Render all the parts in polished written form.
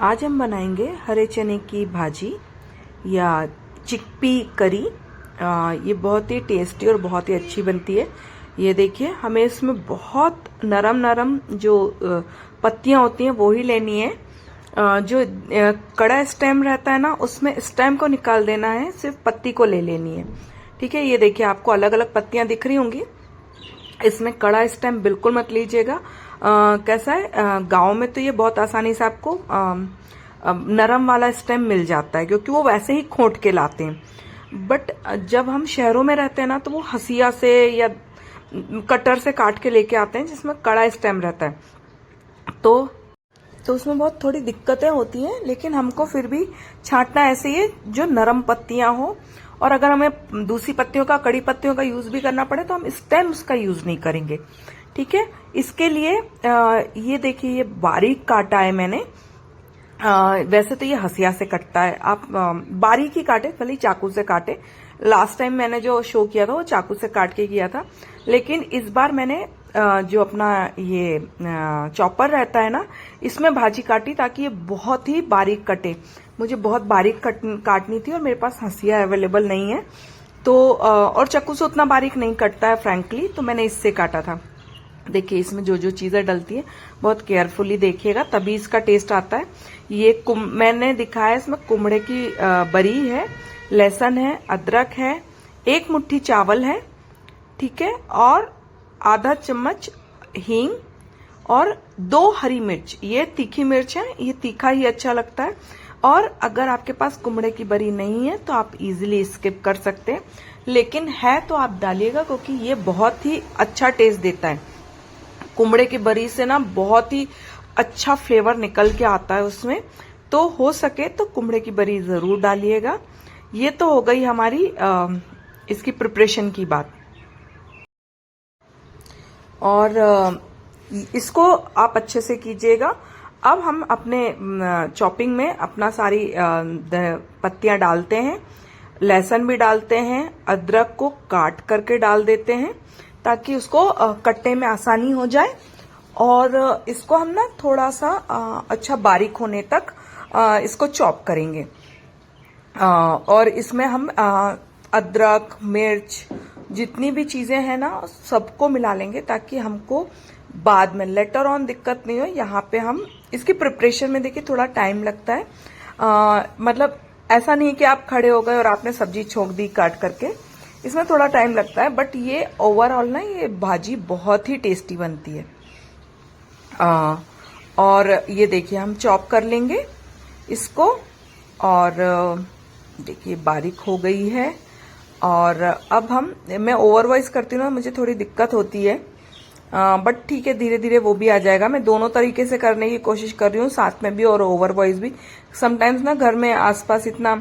आज हम बनाएंगे हरे चने की भाजी या चिकपी करी। ये बहुत ही टेस्टी और बहुत ही अच्छी बनती है। ये देखिए, हमें इसमें बहुत नरम नरम जो पत्तियां होती हैं वो ही लेनी है। जो कड़ा स्टेम रहता है ना, उसमें स्टेम को निकाल देना है, सिर्फ पत्ती को ले लेनी है। ठीक है, ये देखिए आपको अलग अलग पत्तियां दिख रही होंगी। इसमें कड़ा स्टेम बिल्कुल मत लीजिएगा। कैसा है, गांव में तो ये बहुत आसानी से आपको नरम वाला स्टेम मिल जाता है, क्योंकि वो वैसे ही खोंट के लाते हैं। बट जब हम शहरों में रहते हैं ना, तो वो हसिया से या कटर से काट के लेके आते हैं, जिसमें कड़ा स्टेम रहता है। तो उसमें बहुत थोड़ी दिक्कतें होती हैं, लेकिन हमको फिर भी छांटना ऐसे ही है जो नरम पत्तियां हो। और अगर हमें दूसरी पत्तियों का, कड़ी पत्तियों का यूज भी करना पड़े, तो हम स्टेम्स का यूज नहीं करेंगे। ठीक है, इसके लिए ये देखिए, ये बारीक काटा है मैंने। वैसे तो ये हसिया से कटता है, आप बारीक ही काटे, भले चाकू से काटे। लास्ट टाइम मैंने जो शो किया था वो चाकू से काट के किया था, लेकिन इस बार मैंने जो अपना ये चॉपर रहता है ना, इसमें भाजी काटी, ताकि ये बहुत ही बारीक कटे। मुझे बहुत बारीक काटनी थी और मेरे पास हंसिया अवेलेबल नहीं है, तो और चाकू से उतना बारीक नहीं कटता है फ्रैंकली, तो मैंने इससे काटा था। देखिए, इसमें जो जो चीजें डलती है बहुत केयरफुली देखिएगा, तभी इसका टेस्ट आता है। ये मैंने दिखाया, इसमें कुमड़े की बरी है, लहसुन है, अदरक है, एक मुट्ठी चावल है, ठीक है, और आधा चम्मच हींग और 2 हरी मिर्च। ये तीखी मिर्च है, ये तीखा ही अच्छा लगता है। और अगर आपके पास कुमड़े की बरी नहीं है तो आप इजीली स्किप कर सकते हैं, लेकिन है तो आप डालिएगा, क्योंकि ये बहुत ही अच्छा टेस्ट देता है। कुमड़े की बरी से ना बहुत ही अच्छा फ्लेवर निकल के आता है उसमें, तो हो सके तो कुमड़े की बरी जरूर डालिएगा। ये तो हो गई हमारी इसकी प्रिपरेशन की बात। और इसको आप अच्छे से कीजिएगा। अब हम अपने चॉपिंग में अपना सारी पत्तियां डालते हैं, लहसुन भी डालते हैं, अदरक को काट करके डाल देते हैं, ताकि उसको कटने में आसानी हो जाए। और इसको हम ना थोड़ा सा अच्छा बारीक होने तक इसको चॉप करेंगे। और इसमें हम अदरक, मिर्च, जितनी भी चीजें हैं ना, सबको मिला लेंगे, ताकि हमको बाद में लेटर ऑन दिक्कत नहीं हो। यहाँ पे हम इसकी प्रिपरेशन में देखिए थोड़ा टाइम लगता है। मतलब ऐसा नहीं कि आप खड़े हो गए और आपने सब्जी छोंक दी काट करके, इसमें थोड़ा टाइम लगता है। बट ये ओवरऑल ना, ये भाजी बहुत ही टेस्टी बनती है। और ये देखिए, हम चॉप कर लेंगे इसको, और देखिए बारीक हो गई है। और अब मैं ओवर वॉइस करती हूँ ना, मुझे थोड़ी दिक्कत होती है, बट ठीक है, धीरे धीरे वो भी आ जाएगा। मैं दोनों तरीके से करने की कोशिश कर रही हूँ, साथ में भी और ओवर वॉइस भी। समटाइम्स ना घर में आसपास इतना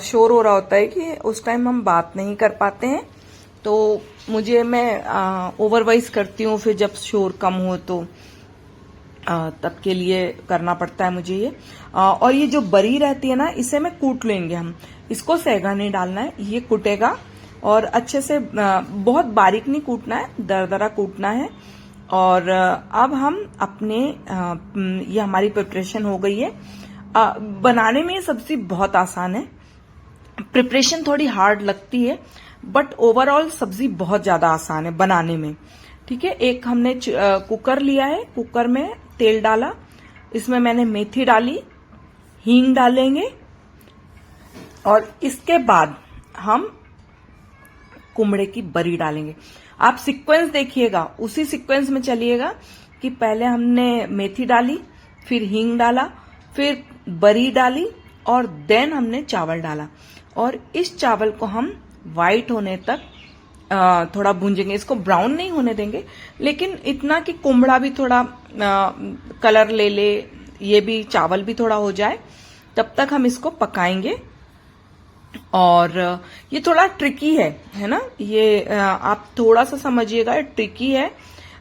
शोर हो रहा होता है कि उस टाइम हम बात नहीं कर पाते हैं, तो मैं ओवर वॉइस करती हूँ। फिर जब शोर कम हो तो तब के लिए करना पड़ता है मुझे ये। और ये जो बरी रहती है ना, इसे मैं कूट लेंगे हम। इसको सेगा नहीं डालना है, ये कूटेगा। और अच्छे से बहुत बारीक नहीं कूटना है, दरदरा कूटना है। और अब हम अपने ये हमारी प्रिपरेशन हो गई है। बनाने में ये सब्जी बहुत आसान है, प्रिपरेशन थोड़ी हार्ड लगती है, बट ओवरऑल सब्जी बहुत ज्यादा आसान है बनाने में। ठीक है, एक हमने कुकर लिया है, कुकर में तेल डाला, इसमें मैंने मेथी डाली, हींग डालेंगे, और इसके बाद हम कुमड़े की बरी डालेंगे। आप सीक्वेंस देखिएगा, उसी सीक्वेंस में चलिएगा कि पहले हमने मेथी डाली, फिर हींग डाला, फिर बरी डाली, और देन हमने चावल डाला। और इस चावल को हम वाइट होने तक थोड़ा भूंजेंगे। इसको ब्राउन नहीं होने देंगे, लेकिन इतना कि कुमड़ा भी थोड़ा कलर ले ले, ये भी चावल भी थोड़ा हो जाए, तब तक हम इसको पकाएंगे। और ये थोड़ा ट्रिकी है ना, ये आप थोड़ा सा समझिएगा, ट्रिकी है।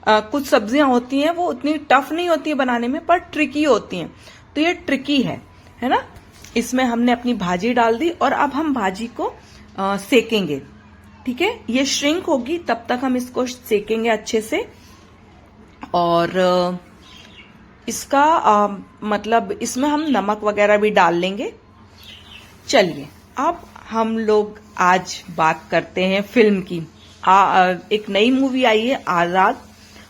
कुछ सब्जियां होती हैं वो उतनी टफ नहीं होती है बनाने में, पर ट्रिकी होती हैं, तो ये ट्रिकी है ना। इसमें हमने अपनी भाजी डाल दी, और अब हम भाजी को सेकेंगे। ठीक है, ये श्रिंक होगी, तब तक हम इसको सेकेंगे अच्छे से। और इसका मतलब इसमें हम नमक वगैरह भी डाल लेंगे। चलिए अब हम लोग आज बात करते हैं फिल्म की। एक नई मूवी आई है आजाद,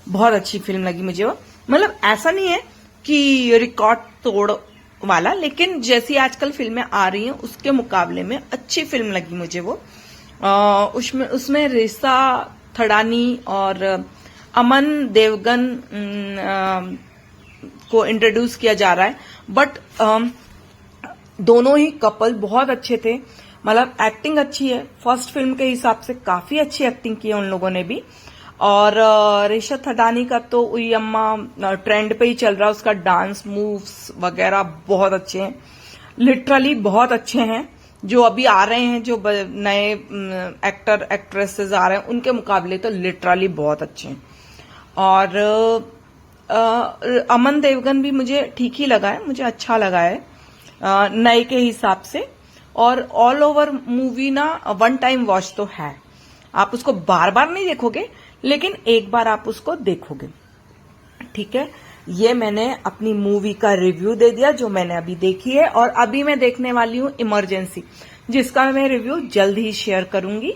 बहुत अच्छी फिल्म लगी मुझे वो। मतलब ऐसा नहीं है कि रिकॉर्ड तोड़ वाला, लेकिन जैसी आजकल फिल्में आ रही हैं उसके मुकाबले में अच्छी फिल्म लगी मुझे वो। उसमें रिसा थडानी और अमन देवगन को इंट्रोड्यूस किया जा रहा है, बट दोनों ही कपल बहुत अच्छे थे। मतलब एक्टिंग अच्छी है, फर्स्ट फिल्म के हिसाब से काफी अच्छी एक्टिंग की है उन लोगों ने भी। और रिशा थडानी का तो उयम्मा ट्रेंड पे ही चल रहा है, उसका डांस मूव्स वगैरह बहुत अच्छे हैं, लिटरली बहुत अच्छे हैं। जो अभी आ रहे हैं, जो नए एक्टर एक्ट्रेसेस आ रहे हैं, उनके मुकाबले तो लिटरली बहुत अच्छे हैं। और अमन देवगन भी मुझे ठीक ही लगा है, मुझे अच्छा लगा है नए के हिसाब से। और ऑल ओवर मूवी ना वन टाइम वॉच तो है, आप उसको बार बार नहीं देखोगे, लेकिन एक बार आप उसको देखोगे। ठीक है, ये मैंने अपनी मूवी का रिव्यू दे दिया जो मैंने अभी देखी है। और अभी मैं देखने वाली हूँ इमरजेंसी, जिसका मैं रिव्यू जल्द ही शेयर करूंगी।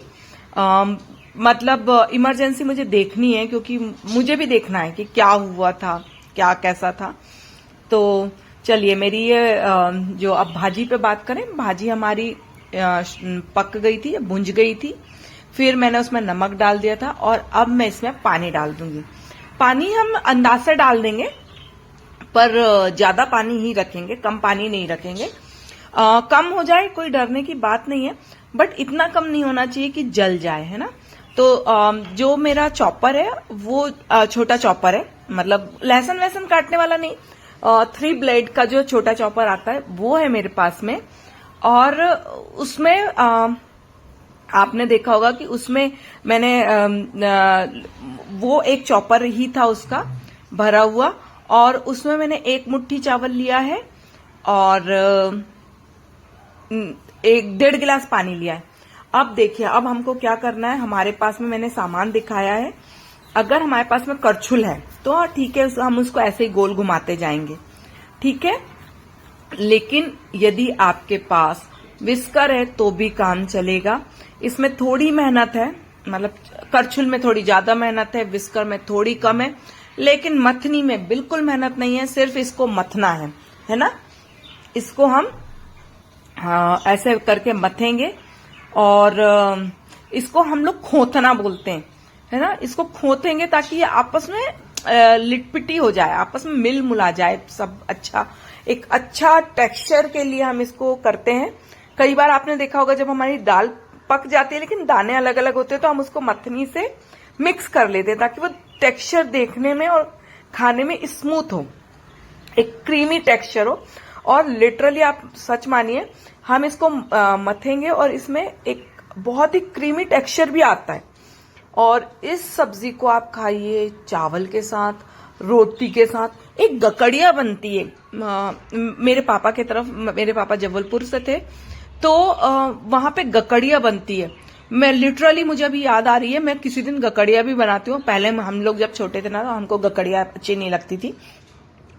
मतलब इमरजेंसी मुझे देखनी है, क्योंकि मुझे भी देखना है कि क्या हुआ था, क्या कैसा था। तो चलिए, मेरी ये जो अब भाजी पे बात करें, भाजी हमारी पक गई थी, भुंज गई थी। फिर मैंने उसमें नमक डाल दिया था और अब मैं इसमें पानी डाल दूंगी। पानी हम अंदाज से डाल देंगे, पर ज्यादा पानी ही रखेंगे, कम पानी नहीं रखेंगे। कम हो जाए कोई डरने की बात नहीं है, बट इतना कम नहीं होना चाहिए कि जल जाए, है ना। तो जो मेरा चॉपर है वो छोटा चॉपर है, मतलब लहसुन वहसुन काटने वाला नहीं, 3 ब्लेड का जो छोटा चॉपर आता है वो है मेरे पास में। और उसमें आपने देखा होगा कि उसमें मैंने वो एक चॉपर ही था उसका भरा हुआ, और उसमें मैंने 1 मुट्ठी चावल लिया है और 1.5 गिलास पानी लिया है। अब देखिए, अब हमको क्या करना है, हमारे पास में मैंने सामान दिखाया है। अगर हमारे पास में करछुल है तो ठीक है, हम उसको ऐसे ही गोल घुमाते जाएंगे, ठीक है। लेकिन यदि आपके पास विस्कर है तो भी काम चलेगा। इसमें थोड़ी मेहनत है, मतलब करछुल में थोड़ी ज्यादा मेहनत है, विस्कर में थोड़ी कम है, लेकिन मथनी में बिल्कुल मेहनत नहीं है, सिर्फ इसको मथना है ना। इसको हम ऐसे करके मथेंगे और इसको हम लोग खोतना बोलते हैं, है ना। इसको खोतेंगे ताकि ये आपस में लिटपिटी हो जाए, आपस में मिल मुला जाए सब। अच्छा, एक अच्छा टेक्सचर के लिए हम इसको करते हैं। कई बार आपने देखा होगा जब हमारी दाल पक जाती है लेकिन दाने अलग अलग होते हैं, तो हम उसको मथनी से मिक्स कर लेते हैं ताकि वो टेक्सचर देखने में और खाने में स्मूथ हो, एक क्रीमी टेक्सचर हो। और लिटरली आप सच मानिए, हम इसको मथेंगे और इसमें एक बहुत ही क्रीमी टेक्सचर भी आता है। और इस सब्जी को आप खाइए चावल के साथ, रोटी के साथ। एक गकड़िया बनती है, मेरे पापा के तरफ, मेरे पापा जबलपुर से थे, तो वहां पे गकड़िया बनती है। मैं लिटरली, मुझे अभी याद आ रही है, मैं किसी दिन गकड़िया भी बनाती हूँ। पहले हम लोग जब छोटे थे ना, तो हमको गकड़िया अच्छी नहीं लगती थी,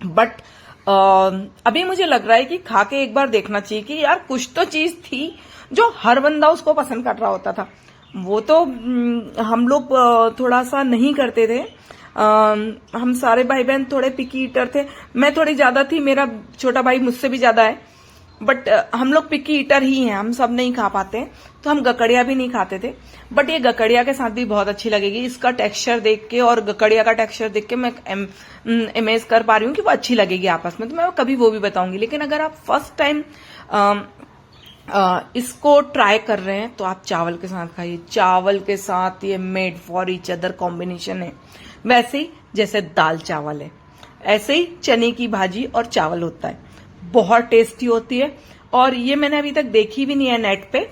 बट अभी मुझे लग रहा है कि खा के एक बार देखना चाहिए कि यार कुछ तो चीज थी जो हर बंदा उसको पसंद कर रहा होता था। वो तो हम लोग थोड़ा सा नहीं करते थे, हम सारे भाई बहन थोड़े पिकी ईटर थे। मैं थोड़ी ज्यादा थी, मेरा छोटा भाई मुझसे भी ज्यादा है, बट हम लोग पिकी ईटर ही हैं, हम सब नहीं खा पाते हैं, तो हम गकड़िया भी नहीं खाते थे। बट ये गकड़िया के साथ भी बहुत अच्छी लगेगी। इसका टेक्सचर देख के और गकड़िया का टेक्सचर देख के मैं इमेज कर पा रही हूँ कि वो अच्छी लगेगी आपस में, तो मैं कभी वो भी बताऊंगी। लेकिन अगर आप फर्स्ट टाइम इसको ट्राई कर रहे हैं तो आप चावल के साथ खाइए। चावल के साथ ये made for each other combination है। वैसे ही जैसे दाल चावल है, ऐसे ही चने की भाजी और चावल होता है, बहुत टेस्टी होती है। और ये मैंने अभी तक देखी भी नहीं है नेट पे,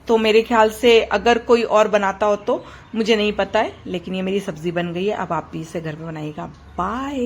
तो मेरे ख्याल से अगर कोई और बनाता हो तो मुझे नहीं पता है। लेकिन ये मेरी सब्जी बन गई है, अब आप भी इसे घर पे बनाइएगा। बाय।